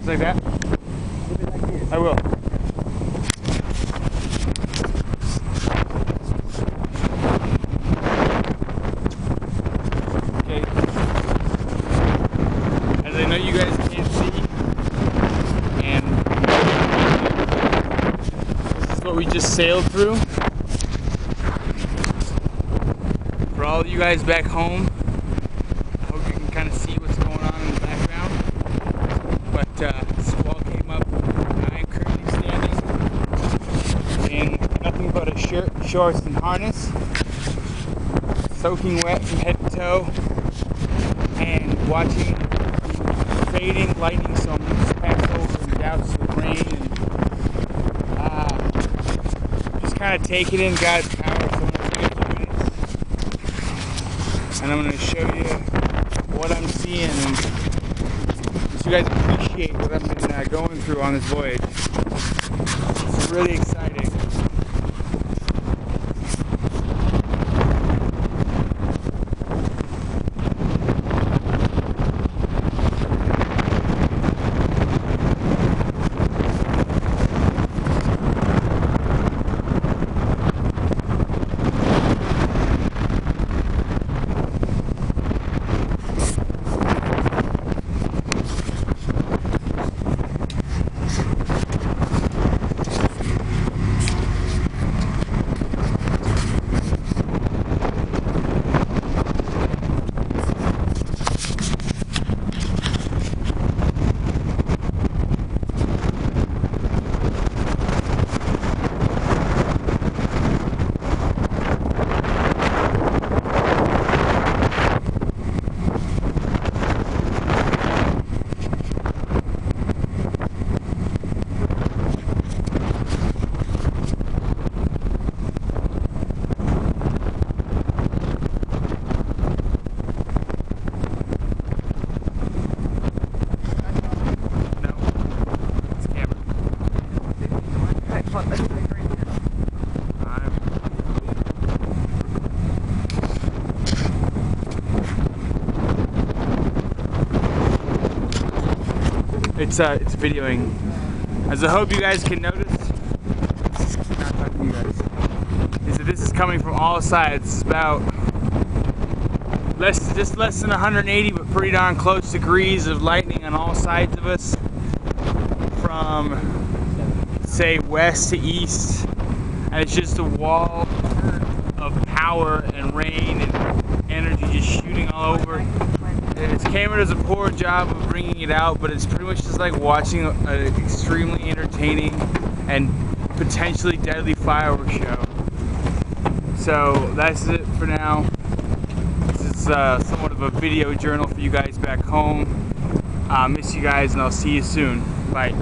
like that? I will. Okay. As I know you guys can't see, and this is what we just sailed through. For all of you guys back home, I hope you can kind of see what's going on in the background. But squall came up. I am currently standing in nothing but a shirt, shorts, and harness, soaking wet from head to toe, and watching the fading lightning storm just pass over and douse with rain, and just kind of taking in God's power for a few minutes. And I'm going to show you what I'm seeing, and so you guys appreciate what I've been going through on this voyage. It's really exciting. It's videoing. As I hope you guys can notice, not talking to you guys, is that this is coming from all sides. It's about just less than 180, but pretty darn close degrees of lightning on all sides of us, from say west to east, and it's just a wall of power and rain and energy just shooting all over. Its camera does a poor job of bringing it out, but it's pretty much just like watching an extremely entertaining and potentially deadly fireworks show. So that's it for now. This is somewhat of a video journal for you guys back home. Miss you guys, and I'll see you soon. Bye.